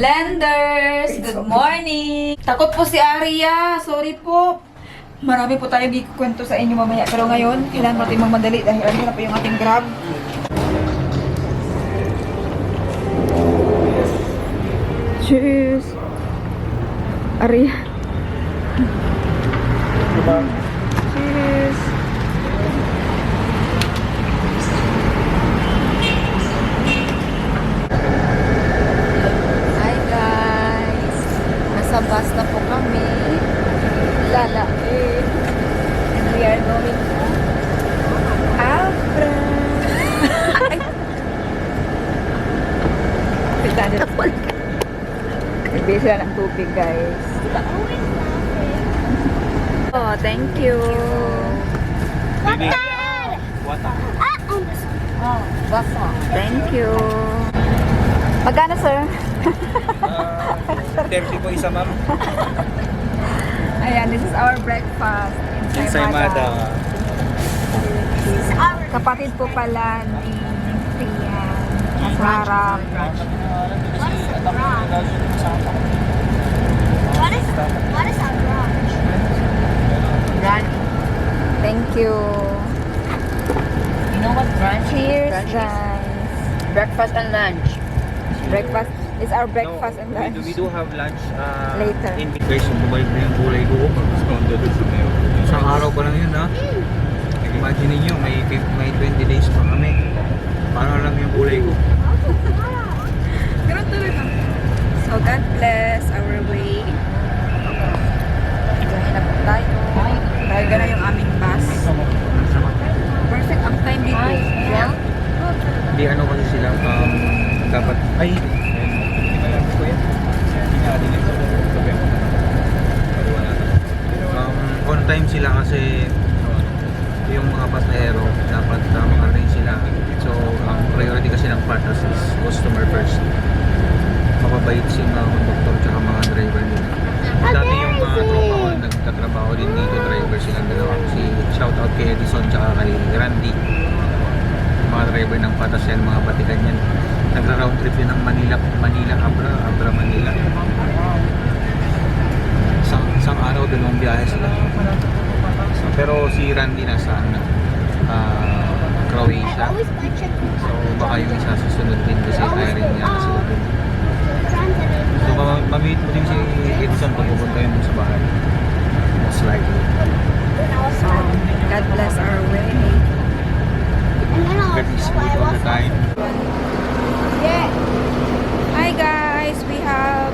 Blenders! Good morning! Takot po si Aria. Sorry po. Marami po tayo kwento sa inyo mamaya. Pero ngayon, kailangan natin magmadali dahil ano na po yung ating grab. Cheers! Aria. Cheers! Hi guys! Nasa bus na po kami. Lalaki. And we are going to Afra. Pitado na po. Nagbili sila ng tubig guys. Oh, thank you. Water! Oh, basa. Thank you. Magkano, sir? 30 po isa, ma'am. Ayan, this is our breakfast. Ensaymada. Kapatid po pala ni Tia. Masarap. What is our brunch? Brunch. Thank you. You know what brunch? Cheers, Brunch is? guys. Breakfast and lunch. Breakfast is our breakfast and lunch. We do have lunch Later. in guys, bumalik na yung gulay ko. Isang araw pa lang yun, ha? Imagine niyo may 20 days pa kami. Paano lang yung gulay ko? So, God bless our way. Diyan na po tayo. Dahil na yung aming bus. Perfect ang time dito. Yeah. Hindi ano kasi sila, dapat, ay, ko yan. On time sila kasi yung mga pasahero dapat maka-arrange sila. So, ang priority kasi ng partners is customer first. Mababait si mga conductor tsaka mga driver nila. Dati yung mga tropa ko nagtatrabaho din dito, driver silang dalawa. Si shoutout kay Edison tsaka kay Randy. Mga driver ng patas yan, mga batikan yan. Nagra-round trip yun ng Manila, Abra, Manila. Isang araw, dalawang biyahe sila. Pero si Randy nasa Croatia. So baka yung isa susunod din kasi hiring niya sila dun. So mamit mo din si Edson pag pupunta yun sa bahay. Most likely. So, God bless our way. God is good all the time. Yeah. Hi guys, we have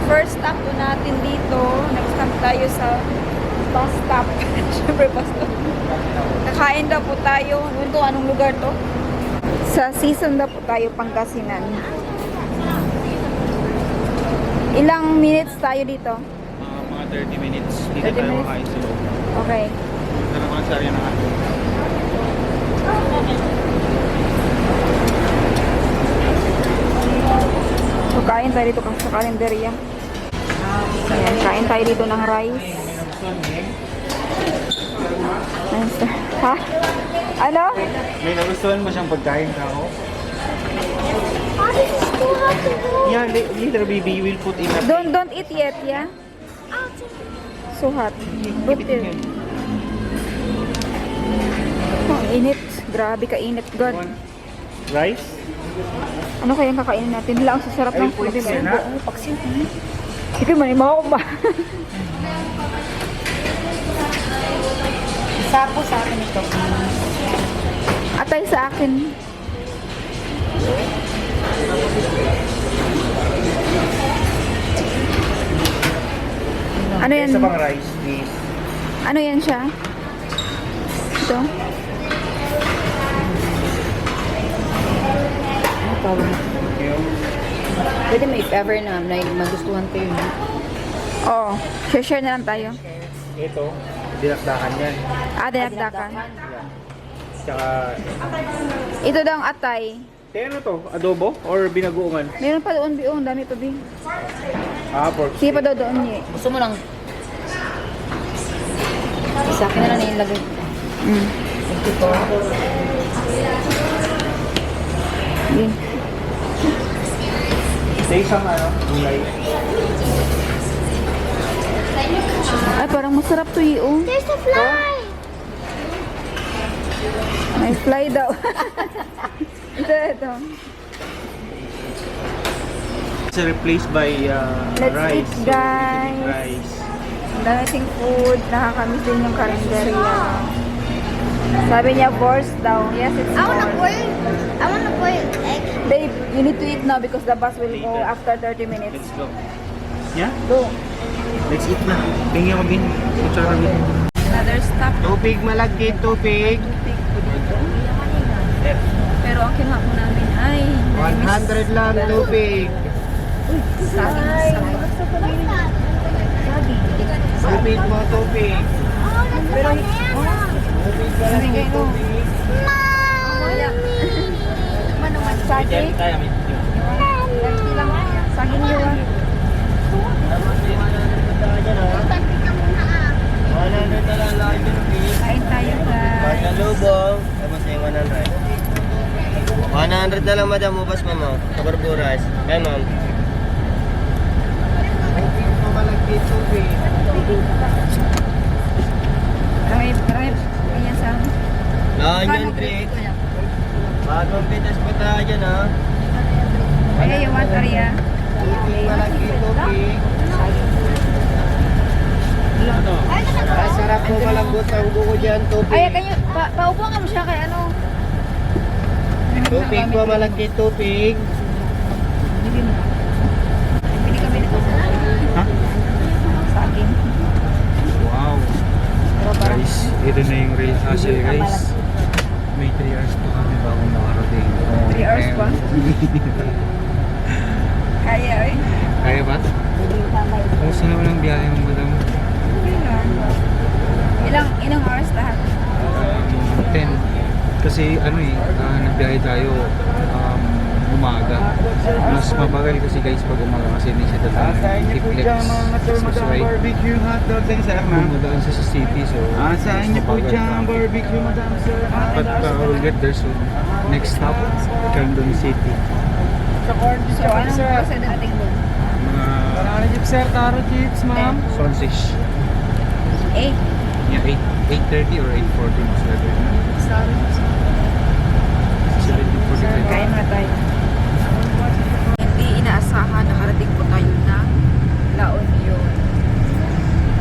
first stop po natin dito. Nag-stop tayo sa bus stop. Siyempre bus stop. Kakain daw po tayo. Anong lugar to? Sa season daw po tayo, Pangasinan. Ilang minutes tayo dito? Mga 30 minutes. Dito 30 tayo minutes? makain sila. Okay. Ito naman ang sarya ng atin. So, kain tayo dito sa kalendarya. Ayan, kain tayo dito ng rice. Nice. Ha? Ano? May nagustuhan mo siyang pagkain ka ako? Yeah, later baby, you will put in a Don't eat yet, yeah? So hot. Put it. Oh, init. Grabe ka init, God. rice. Ano kayang kakainin natin? Lang sa sarap ng food. Paksin. Sige, manimaw ko ba? Sapo sa akin ito. Atay sa akin. Ano yan? Isa pang rice, please. Ano yan siya? Ito? Ano tawag? Pwede may if ever na magustuhan ko yun. Oo. Share na lang tayo. Ito, dinakdakan yan. Dinakdakan. Tsaka, Ito daw ang atay. ano to? Adobo? Or binagoongan? Meron pa doon, biong. Dami pa, bi. Pork. Sige pa daw doon, niya. Gusto mo lang. Sa akin na lang nilagay. Ito. Sige. Stay sa ano, gulay. Ay, parang masarap to yung. There's a fly! May fly daw. ito. It's replaced by Let's rice. eat, guys. Rice. Ang daming food. Nakakamiss din yung karinderya. Sabi niya, forced daw. Yes, it's I wanna forced. boil egg. Babe, you need to eat now because the bus will go after 30 minutes. Let's go. Yeah? Go. Let's eat na. Tingin mo bin. Kutsara bin. Another stop. Tubig malagkit, tubig. Pero ang kinuha po namin ay 100 lang tubig. saging. Tubig mo, tubig. Oh, that's Pero, a banana. Tubig malagkit, tubig. Saging. Ganti lang. Saging yun. Kain tayo guys. Pasalubong. Tapos yung 100. 100 na lang madam, ubas mo mo. Sa barburas. Ayan ma'am. Tubig mo malagkit, tubig. Marami. Ayan sa Onion tricks. Bagong pitas pa tayo dyan ha. Ay, you want Arya? Tubig malagkit, tubig. Ang sarap mo malambot ang buko dyan, tubig. Ay, kanyo, paupo nga mo siya kay ano? Tubig po malagkit, tubig. Pili kami nito. Ha? Saging. Wow. Pero parang Guys, ito na yung real hustle guys. May 3 hours pa kami bago makarating. 3 hours pa? Kaya eh. Kaya ba? Kumusta naman ang biyahe mo, madam? Ilang hours lahat? 10. Kasi ano nagbiyahe tayo umaga. Mas mabagal kasi guys pag umaga kasi hindi siya dadaan ng T-Flex. That's why barbecue hotdog din sir, ma'am. dumadaan siya sa city so Saan niyo po mabagal dyan traffic. barbecue, madam sir? But we'll get there soon. Next stop, Camden City. So, anong oras na dating doon? Mga Banana chips sir, taro chips, ma'am. sausage. 8. Yeah, 8:30 or 8:40 mas better. 7:45. Kain na tayo. Hindi inaasahan, nakarating po tayo ng La Union.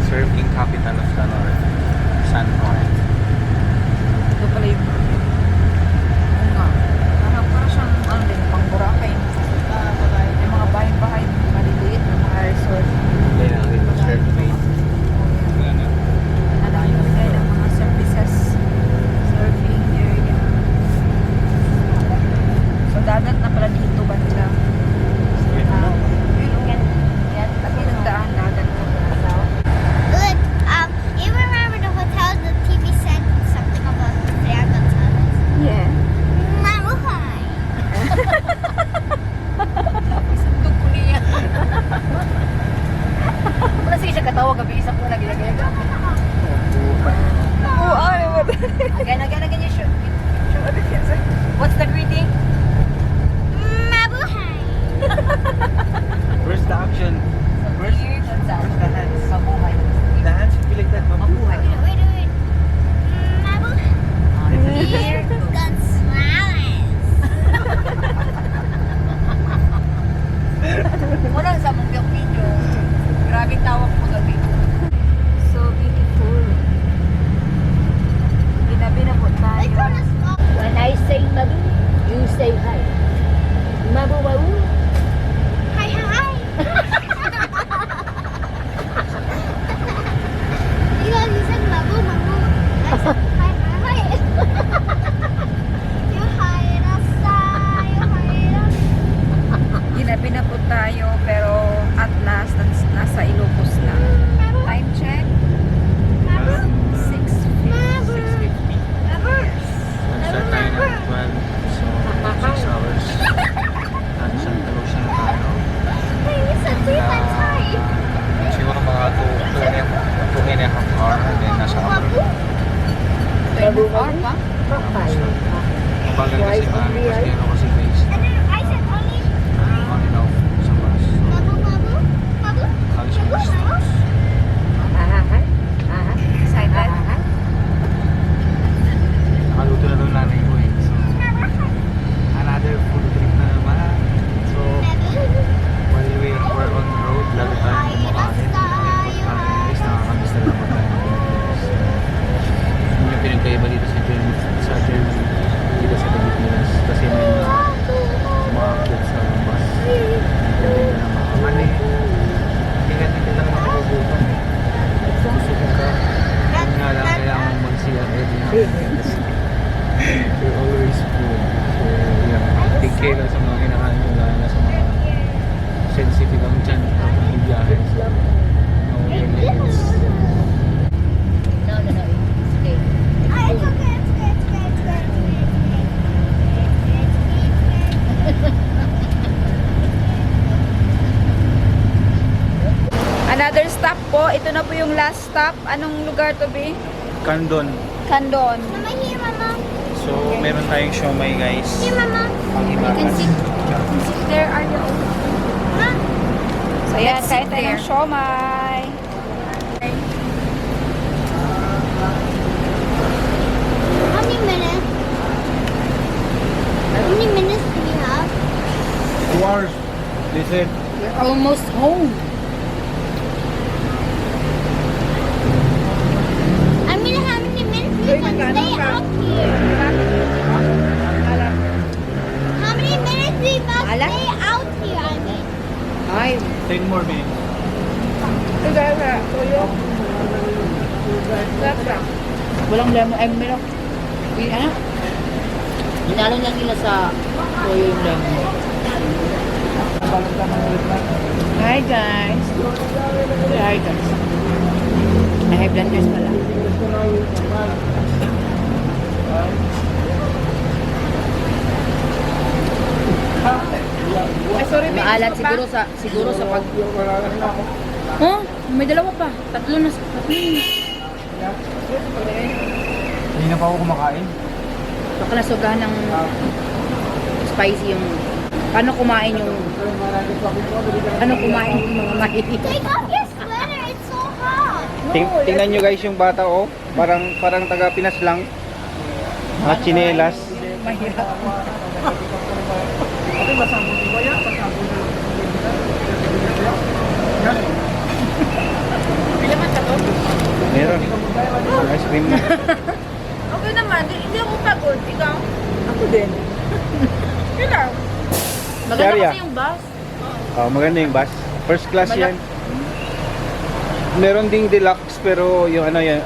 Surfing capital of the North, San Juan. Ito pala yung oo nga. Para siyang ano din, pang Boracay. Yung mga bahay-bahay, maliliit na mga resort. Kaya natin mag-surfing. Wala na. Nalayo din ang mga services. Surfing area. So, dagat na pala dito banda. Yan, tapi ng daan, dagat na pala. Look, you remember the hotel the TV said something about the Dragon Tunnels? Yeah. Mabuhay! Sundog ko niya. Wala siya katawag gabi isa ko lagi lagi. Oo, ano ba? Again, you should. What's the greeting? Mabuhay! Where's the action? Where's the hands? Mabuhay. The hands should be like that. Mabuhay. Wait. Mabuhay! Here Gonzales! Wala sa mong video. Grabe tawag mo gabi. So beautiful. Ginabi na po tayo. When I say Mabu, you say hi. Mabu Mabu. Hi. You said Mabu Mabu. I said hi. You hi Ginabi na po tayo pero at last nasa Ilocos na. Time check. 6:50. Start tayo ng 12. So, 6 hours. At Santa Lucia na tayo. You said 3 times hi. Siguro mga 2 and a half hour. And then nasa Amaro. Hour pa? Mabagal kasi maano kasi guys. I said only On and off sa mga You're always full. So, yeah. Take care lang sa mga kinakain nyo, lalo na sa mga sensitive ang tiyan kapag bibiyahe. So, know your limits. No, no, no. It's okay. Another stop po. Ito na po yung last stop. Anong lugar to be? Kandon. Candon. Mama, here, Mama. So, meron tayong siomay guys. Here, Mama. Ang You can himakas. sit. Sit there, are you? Huh? So yan, Let's kain sit tayo ng there. siomay. How many minutes? How many minutes do we have? 2 hours. They said. We're almost home. I mean, how many minutes we can stay out here? How many minutes we must stay out here, I mean? 10 more minutes. Walang lemon, ay meron. Ano? Inalo lang nila sa toyo yung lemon. Hi guys. Hi guys. May blenders pala. Maalat siguro sa pag. Oh, may dalawa pa. Tatlo na. Hindi na pa ako kumakain. Baka nasugahan ng spicy yung paano kumain yung mga mahilig. Take off your sweater, it's so hot. Tingnan nyo guys yung bata oh. Parang taga Pinas lang. Mga tsinelas. Meron. Ang ice cream na. Okay naman, hindi ako pagod. Ikaw? Ako din. Yun lang. Maganda Sharia. kasi yung bus. Oh, maganda yung bus. First class yan. Meron ding deluxe pero yung ano yan,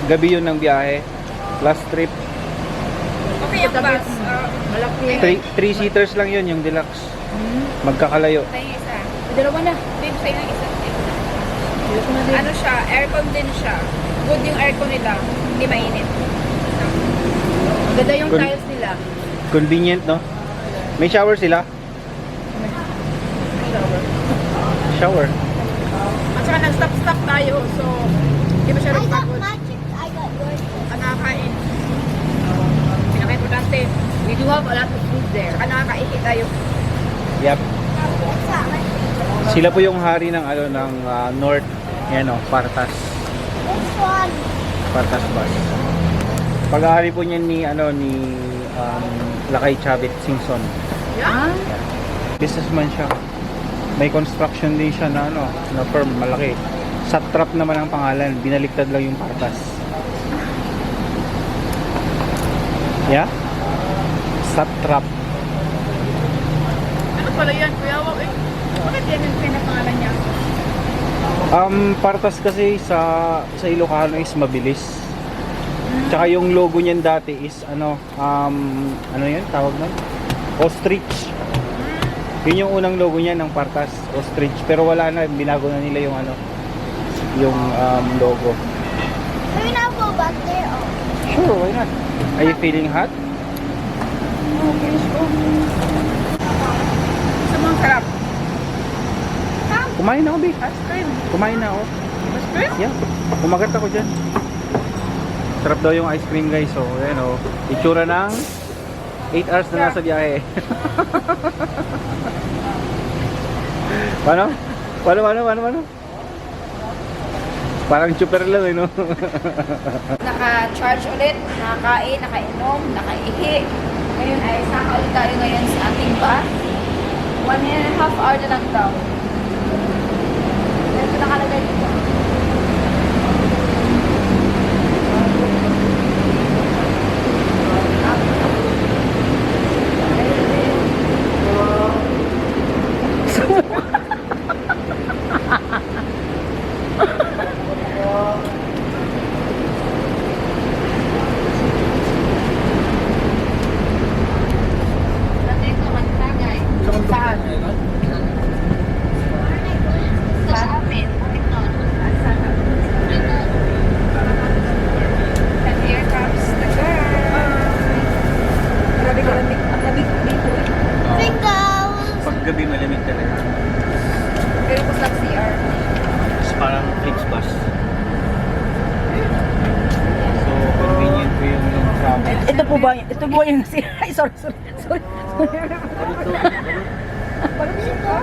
gabi yun ng biyahe. Last trip. Okay yung bus. Malaki. 3-seaters lang yun yung deluxe. Magkakalayo. Tayo yung isa. Dalawa na. Tip sa'yo ng isa. Ano siya, aircon din siya. Good yung aircon nila. Hindi mainit. Maganda yung Kun- tiles nila. Convenient, no? May shower sila? Shower. At saka nag-stop tayo. So, hindi ba siya rin pagod? I got yours. Ang nakakain. Pinaka-importante. We do have a lot of food there. Saka nakakaiki tayo. Yep. Sila po yung hari ng ano ng North, yan oh, Partas. This one. Partas bus. Pag-aari po niyan ni Lakay Chavit Simpson. Ah? Businessman siya. May construction din siya na ano, na firm malaki. Satrap naman ang pangalan, binaliktad lang yung Partas. Yeah? Satrap. Ano pala yan, Kuya Wow? Bakit yan yung pinapangalan niya? Partas kasi sa Ilocano is mabilis. Tsaka yung logo niyan dati is ano yun tawag nun? Ostrich. Yun yung unang logo niya ng Partas, Ostrich. Pero wala na, binago na nila yung ano, yung logo. Can we now go back there? Oh. Sure, why not? Are you feeling hot? Okay, let's go. Sa mga sarap. Kumain na ako, babe. Ice cream. Kumain na ako. Ice cream? Yeah, kumagat ako dyan. Sarap daw yung ice cream guys. So, ayan o. Itsura ng 8 hours na nasa biyahe. Paano? Paano? Parang super lang eh, no? Naka-charge ulit, nakakain, nakainom, nakaihi. Ngayon ay saka ulit tayo ngayon sa ating bus. 1.5 hour na lang daw. Ito nakalagay dito. Ito po ba, ito po yung ay, sorry.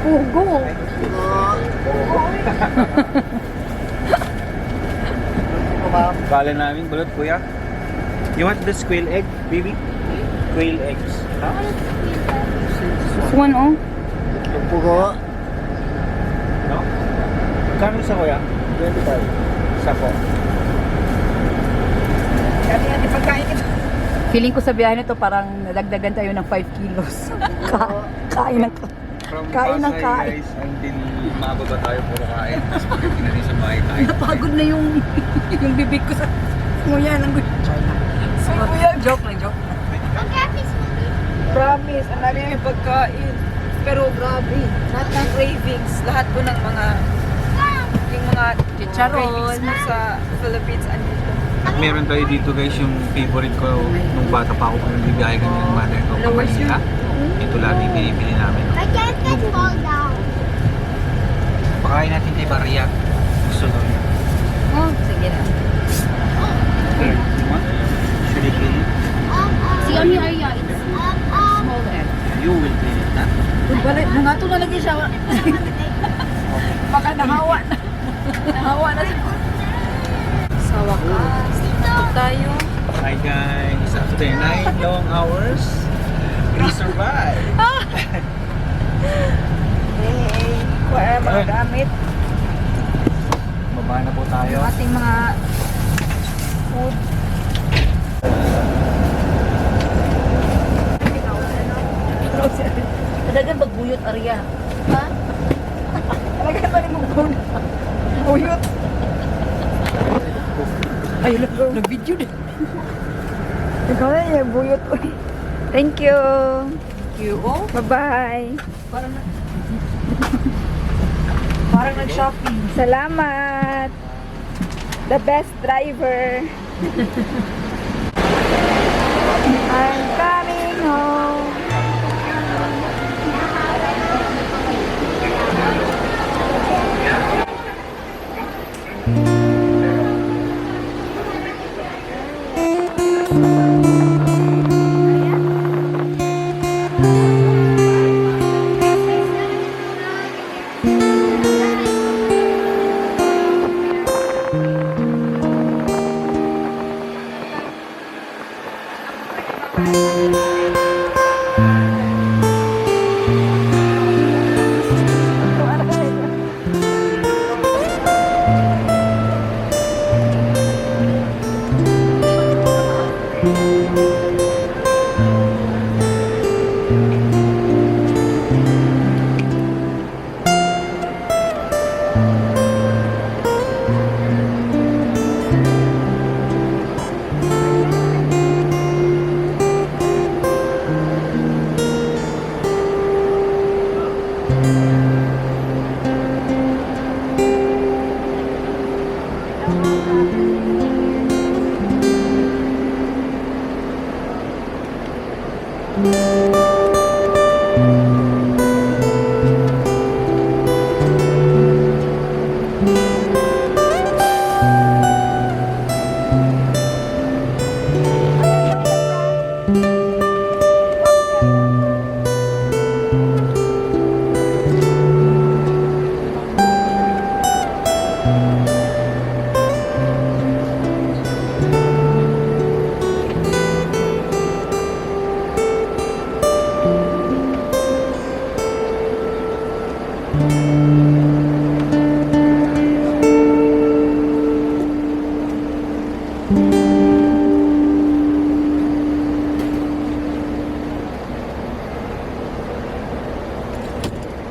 Pugo. Kala namin balot, kuya. You want the squid egg, baby? Quail eggs. Ha? This one, oh. Yung pugo. No? Kano sa kuya? 25. Isa po. Kami natin pagkain ito. Feeling ko sa biyahe nito parang nadagdagan tayo ng 5 kilos. Kain ng From Kain ng Pasay, kain. guys, until mababa tayo puro kain. Tapos pagdating na rin sa bahay kain. napagod na yung bibig ko sa nguya ng China. Joke lang. Promise, ang dami yung pagkain. Pero grabe, lahat ng cravings, lahat po ng mga yung mga Chicharon. cravings mo sa Philippines, andito. At meron tayo dito guys yung favorite ko nung bata pa ako kung nagbibigay kami ng mother ko. Kamanila. Ito lagi binibili namin. I can't fall down. Pakain natin kay Maria. Gusto daw niya. Oh, sige na. Okay. Should I clean it? See on your area, it's small egg. You will clean it, ha? Balik, nangato na lagi siya. Baka nahawa na. Nahawa na siya. Sa wakas, dito tayo. Hi guys! After 9 long hours, we survived! Hey, kuha mga Ayun. gamit. Baba na po tayo. Yung ating mga food. Kadagan pagbuyot area. Ha? Talaga pa rin mong phone. Uyot. Ay, nag-video din. Ikaw na yung buyot. Uy. Thank you. Oh, Bye-bye. parang nag-shopping. Salamat. The best driver. I'm coming home.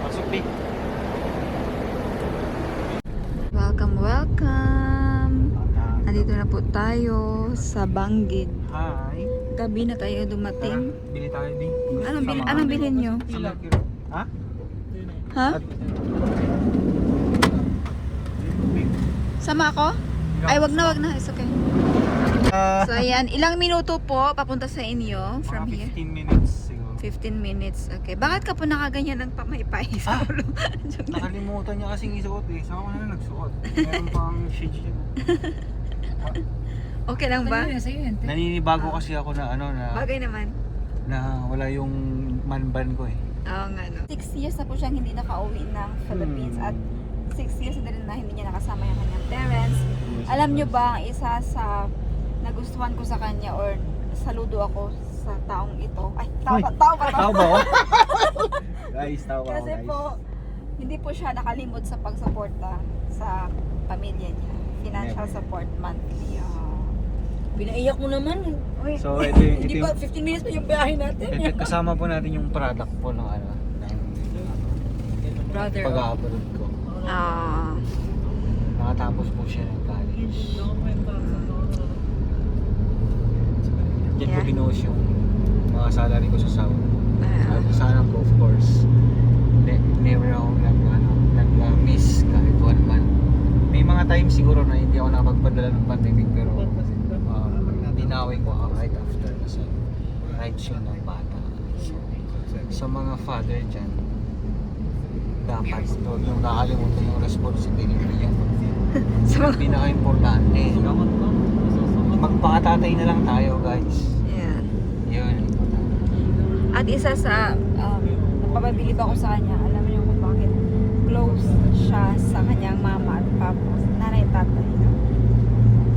Pasok, Vic. Welcome. Nandito na po tayo sa Banggid. Hi! Gabi na tayo Tara, dumating. bili tayo, Vic. Anong bilhin nyo? Ha? Ha? Sama ako? Ay, wag na. It's okay. So, ayan. Ilang minuto po papunta sa inyo from Mga here? 15 minutes siguro. 15 minutes. Okay. Bakit ka po nakaganyan ng pamaypay sa ulo? Joke lang. Nakalimutan niya kasing isuot eh. Saka ko na lang nagsuot. Meron pang shades yun. Okay lang ba? Ano yun, sa'yo yun, te? Naninibago kasi ako na ano Bagay naman. na wala yung manban ko eh. Oo nga, no? 6 years na po siyang hindi nakauwi ng Philippines at 6 years na rin na hindi niya nakasama yung kanyang parents. Alam niyo ba, ang isa sa nagustuhan ko sa kanya or saludo ako sa taong ito. Ay, tao ba to? Tao ba? Guys, tao ba? Kasi po, hindi po siya nakalimot sa pagsuporta sa pamilya niya. Financial support monthly. Pinaiyak mo naman. Uy, So, ito Hindi ba, 15 minutes pa yung biyahe natin. ito, kasama po natin yung product po ng ano, ng Brother. pag-abroad ko. Nakatapos po siya ng college. Diyan ko Yeah. binuhos yung mga salary ko sa Saudi. Ah. Sana po, of course, never ako nag-miss kahit 1 month. May mga times siguro na hindi ako nakapagpadala ng pandemic pero binawi ko ako right after kasi rights yun ng bata. So, sa mga father dyan, dapat huwag yung nakalimutan yung responsibility yan. Sa mga... Pinaka-importante. Magpakatatay na lang tayo, guys. Yan. Yun. At isa sa napapabilib ako sa kanya, alam niyo kung bakit close siya sa kanyang mama at papa, nanay at tatay.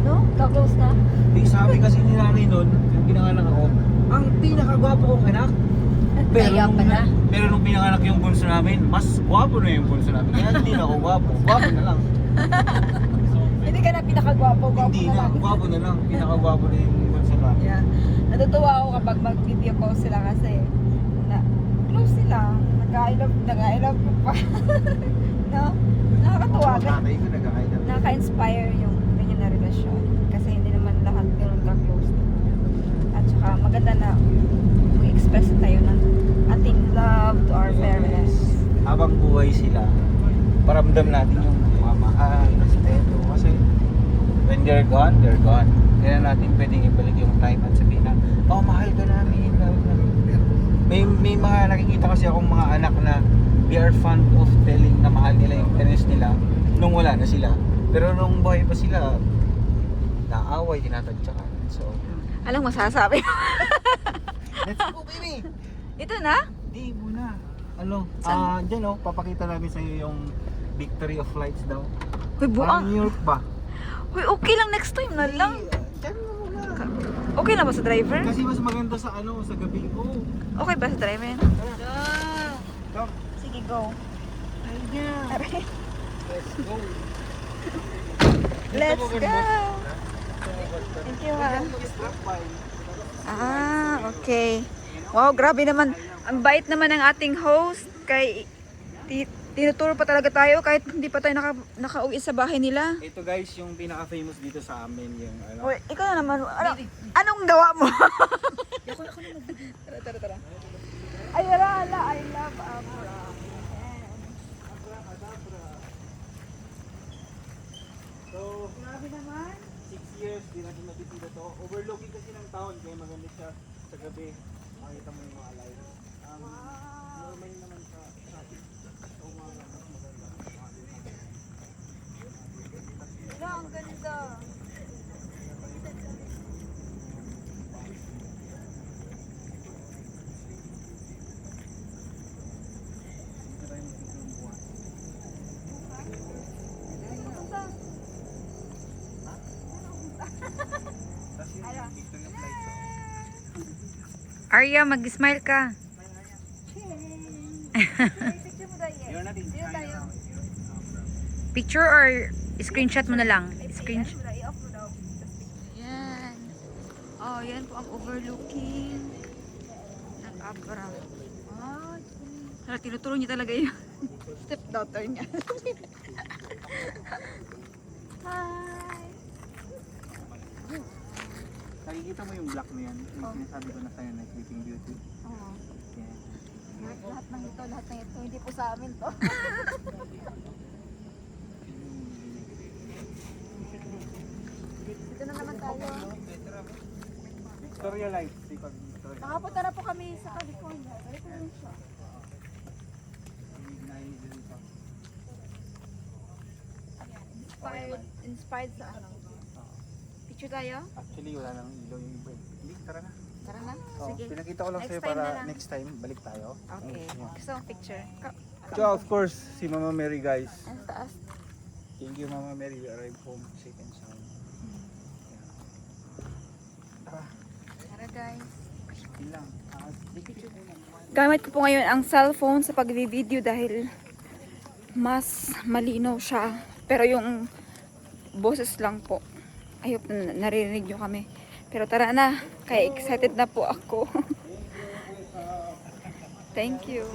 No? Ka-close na? Sabi kasi ni nanay nun, yung pinanganak ako, ang pinakagwapo kong anak. Kaya pala. Pero nung pinanganak yung bunso namin, mas gwapo na yung bunso namin. Kaya hindi na ako gwapo. Gwapo na lang. Hindi ka na pinakagwapo, gwapo Hindi na na, lang. gwapo na lang. Pinakagwapo na yung bunso namin. Yeah. Natutuwa ako kapag mag-video call sila kasi na close sila. Nag-I love you pa. No? Nakakatuwa. Tatay ko nag-aayam. Nakaka-inspire yung ganyan na relasyon. Kasi hindi naman lahat ganun ka-close. At saka maganda na mag-express tayo ng ating love to our parents. Habang buhay sila, paramdam natin yung mamahal, respeto. Kasi when they're gone, they're gone. Kaya natin pwedeng ibalik yung time at sabihin na, oh, mahal ka namin. May mga nakikita kasi akong mga anak na they are fond of telling na mahal nila yung parents nila nung wala na sila. Pero nung buhay pa sila, naaway, tinatadyakan. So, Alam mo, masasabi. let's go, baby! Ito na? Di muna. Ano? Dyan papakita namin sa iyo yung victory of lights daw. Hoy, Parang buang. New York ba? Hoy, okay lang next time na lang. Dyan mo muna. Okay na ba sa driver? Kasi mas maganda sa sa gabi. Oh. Okay ba sa driver? Come. Sige, go. Let's go. Let's go! Thank you, ha. Okay. Wow, grabe naman. Ang bait naman ng ating host. Kay tinuturo pa talaga tayo kahit hindi pa tayo nakauwi sa bahay nila. Ito guys, yung pinaka-famous dito sa amin yung Hoy, ikaw na naman. Anong gawa mo? Tara. Ay, ala, I love Abra. So, Grabe naman. 6 years, di natin natitira to. Overlooking kasi ng town, kaya maganda siya sa gabi. Makita mo yung mga lights. Normal naman sa traffic. So, mga mas maganda. Wala, ang ganda. Arya, mag-smile ka. Picture or screenshot mo na lang? Screenshot. Yan. Oh, yan po ang overlooking ng Abra. Oh, tinuturo niya talaga yung stepdaughter niya. Hi! Nakikita mo yung black na yan? Yung sinasabi ko na sa'yo na Sleeping Beauty. Oo. Yeah. Lahat ng ito, hindi po sa amin to. Dito na naman tayo. Victoria Lights. Victoria. Nakapunta na po kami sa California. Ito rin siya. Inspired sa ano. Picture Picture tayo? Actually, wala nang ilaw yung iba. Hindi, tara na. Tara na. Oh, Sige. pinakita ko lang Next sa'yo time para na lang. next time balik tayo. Okay. Gusto mong picture? So of course, si Mama Mary guys. Ang taas. Thank you Mama Mary, we arrived home safe and sound. Tara guys. Yun lang. Gamit ko po ngayon ang cellphone sa pag-video dahil mas malinaw siya. Pero yung boses lang po. I hope na naririnig nyo kami. Pero tara na. Kaya excited na po ako. Thank you.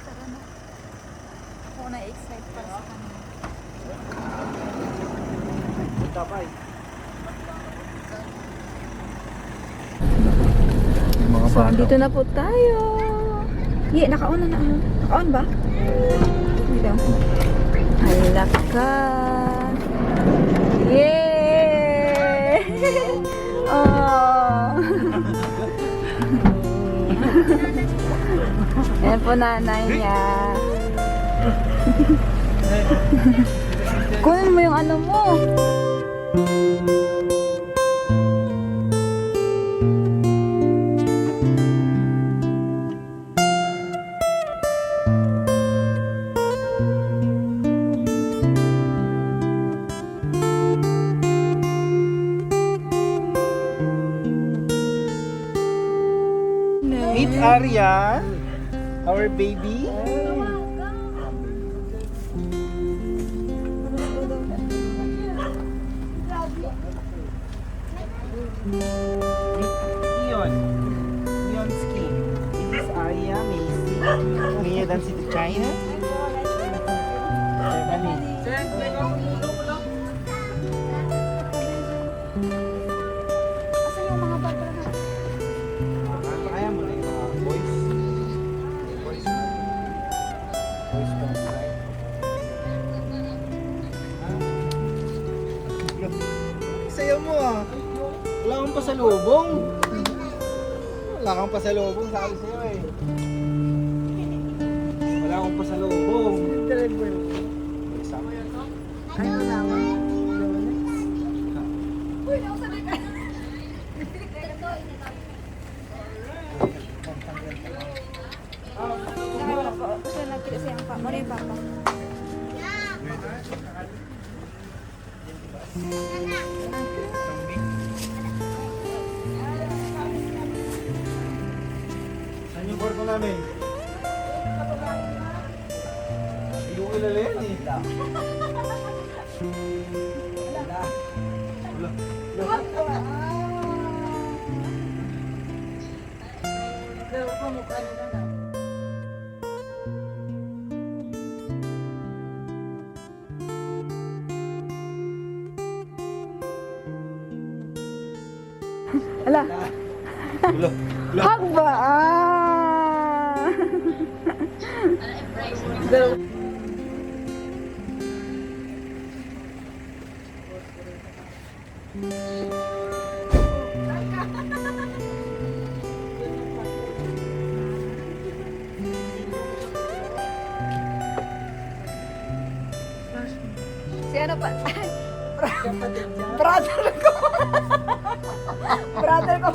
Tara na. Ako na-excite para sa kanila. So, dito na po tayo. Naka-on na. Naka-on ba? Dito. Hala ka. Yay! Oh. Yan po nanay niya. Kunin mo yung ano mo. Meet Arya, our baby. Leon. Leon Ski. This is Arya, Macy. Mia dan si China. Asan yung mga bata na? Kaya mo na yung mga boys. Boys na. Boys from side. Sayo mo ah. Wala kang pasalubong. Wala kang pasalubong, sabi sa'yo eh. Wala akong pasalubong. Gusto na kita siyang pa. Muna yung papa. Saan yung kwarto namin? Hindi ko kilala yan eh. Ala. Ulo. Hug ba? Ah. Si ano pa? Brother ko. Brother ko.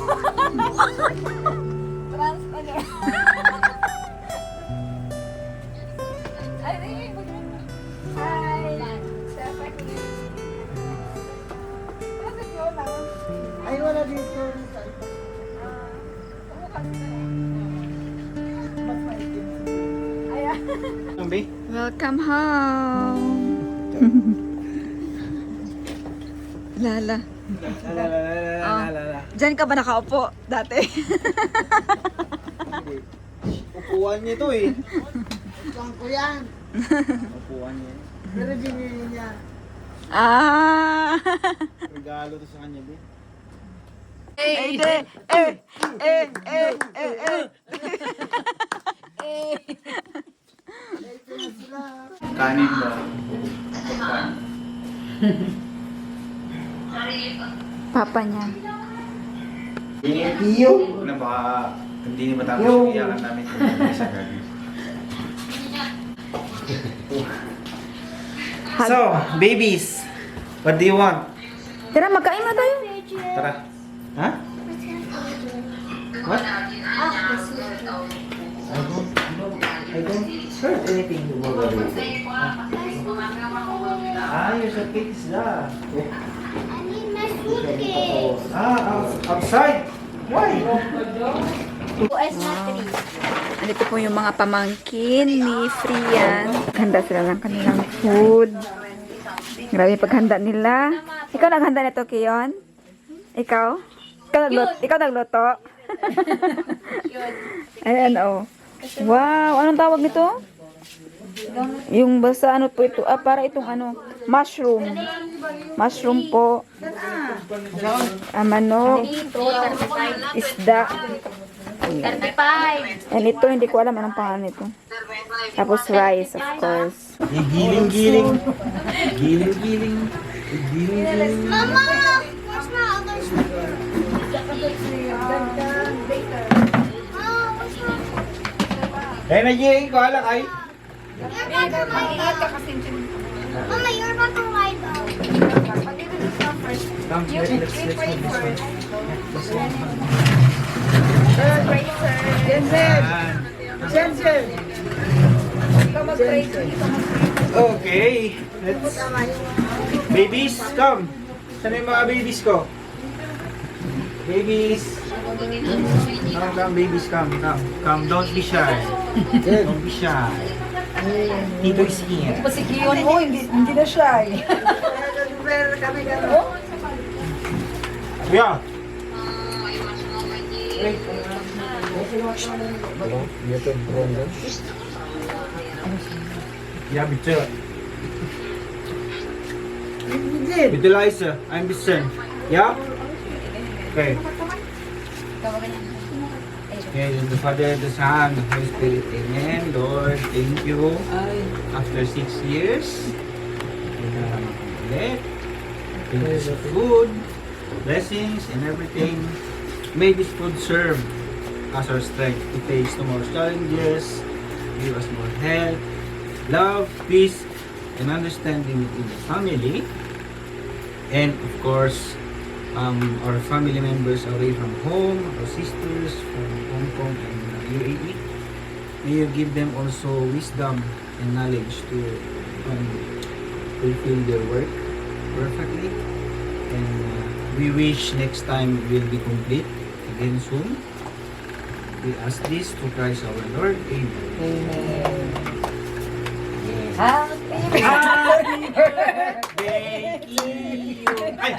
Trans ano? Ay, hi. Stephanie. Kasi ko lang. Ay, wala dito. Ayan. Nambi? Welcome home. Lala. Diyan ka ba nakaupo dati? Upuan niya to eh. Upuan niya. Pero binili niya. Ah. Regalo to sa kanya, be. Kanin ba? Papa niya. Iyo. Na baka hindi ni matapos yung iyakan namin kung may isa gagawin. So, babies, what do you want? Tara, magkain na tayo. Tara. Ha? What? I don't heard anything about it. Your cake is there. I need my suitcase. Outside. Why? US na 3. Andito po yung mga pamangkin ni Frian. Handa sila ng kanilang food. Grabe paghanda nila. Ikaw naghanda nito, Kiyon? Ikaw? Ikaw nagluto? Ayan, oh. Wow, anong tawag nito? Yung basta ano po ito? Para itong ano, mushroom. Mushroom po. Manok. Isda. 35. And ito, hindi ko alam anong pangalan nito. Tapos rice, of course. Giling-giling. Giling-giling. Giling-giling. Mama, where's my other suitcase? Oh, what's wrong? Kaya na giling ko alak ay. You're about to ride out. Mama, you're about to ride out. Come, let's move this one. Okay, let's... Babies, come! Saan yung mga babies ko? Babies! Come, babies, come. Don't be shy. Don't be shy. Tito is here. Pasikiyon mo, hindi na siya eh. Yeah. Yeah, bitte. Bitte leise, ein bisschen. Ja? Okay. Okay, in the Father, the Son, the Holy Spirit. Amen. Lord, thank you. After 6 years, we have complete. Thank you for food, blessings, and everything. May this food serve as our strength to face tomorrow's challenges, give us more health, love, peace, and understanding within the family. And of course, our family members away from home, our sisters from Hong Kong and UAE. May you give them also wisdom and knowledge to fulfill their work perfectly. And we wish next time will be complete again soon. We ask this to Christ our Lord. Amen. Happy birthday to you. Ay!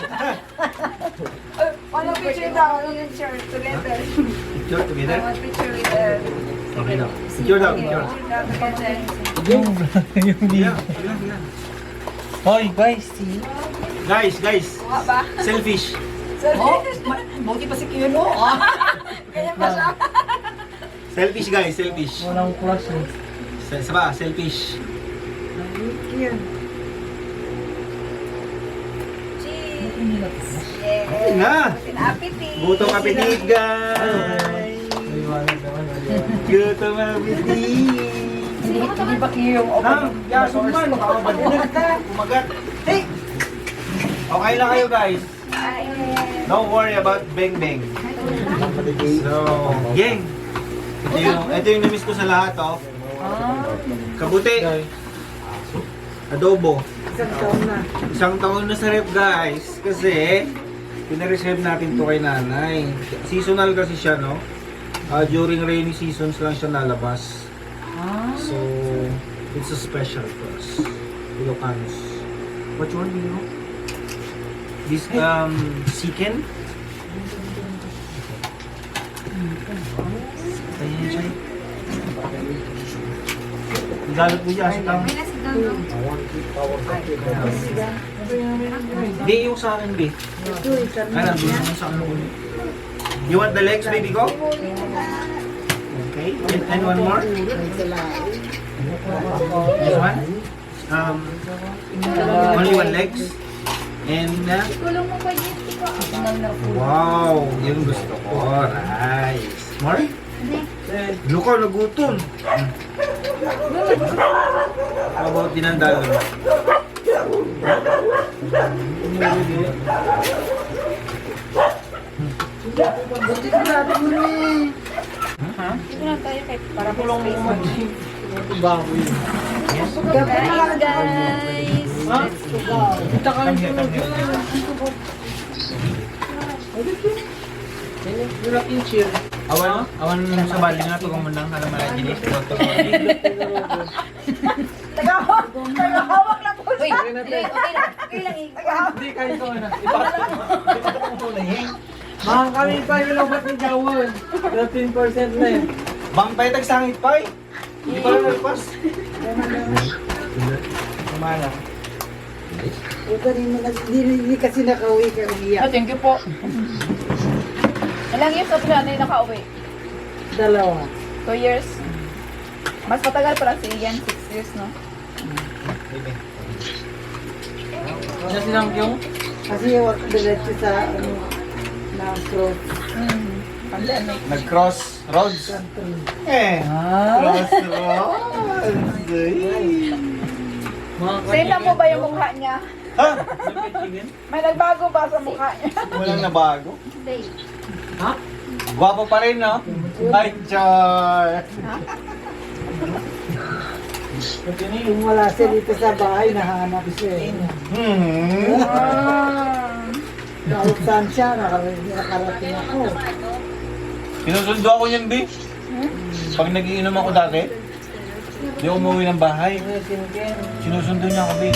Ano picture daw? Ano yung picture together? Picture together? Picture with the... Okay daw. Picture daw, picture. Yeah. Hoy, guys, see? Guys. Selfish. Oh, buti pasikiyon mo. Selfish guys, selfish. Walang crush eh. Saba, selfish. Okay na. Appetit. Gutong apitig guys. Gutong apitig. Hindi ba kiyong Yasun man. Umagat. Hey! Okay lang kayo guys. Don't worry about Beng Beng. So, gang. Ito yung namiss ko sa lahat, oh. Kabuti. Adobo. Isang taon na sa rep, guys. Kasi, pinareserve natin to kay nanay. Seasonal kasi siya, no? During rainy seasons lang siya nalabas. So, it's a special for us. Ilocanos. What you want, do you know? This, chicken. Ayan siya. Igalot mo siya sa tao. Hindi, yung sa akin, babe. Ano, doon naman sa ano ulit. You want the legs, baby ko? Okay. And one more? This one? Only one legs? And, wow, yung gusto ko, rice. More? Luko, nagutom. How about dinandalo? Buti ka natin mo eh. Dito na tayo kay para Tulong space. mo mag-gym. Bago yun. Guys, guys. Ha? Kita ka lang tulog. You're not in chill. Awan sa bali nga to kung menang alam mo lagi ni Toto. Tagahawak lang po siya. Okay lang. Okay lang. Hindi kayo ito na. Ipakita ko muna eh. Mga kami pa yung lobat ni Jawon. 13% na eh. Bang tayo tagsangit pa eh. Hindi pa lang nalpas. Kumana. Ito rin mo hindi kasi nakauwi ka umiyak. Thank you po. Ilang years na pala na nakauwi? 2. 2 years. Mas matagal pala si Ian, 6 years, no? Siya silang yung? Kasi yung diretso sa na cross Pandemic. Nag-cross roads. country. Cross roads. Same lang mo ba yung mukha niya? Ha? May nagbago ba sa mukha niya? Walang nabago. Day. Gwapo pa rin, no? Ay, Char! Kung wala siya dito sa bahay, nahanap siya eh. Kahit saan siya, nakarating ako. Sinusundo ako niyan, Bi. Pag nagiinom ako dati, di ako umuwi ng bahay. Sinusundo niya ako, Bi.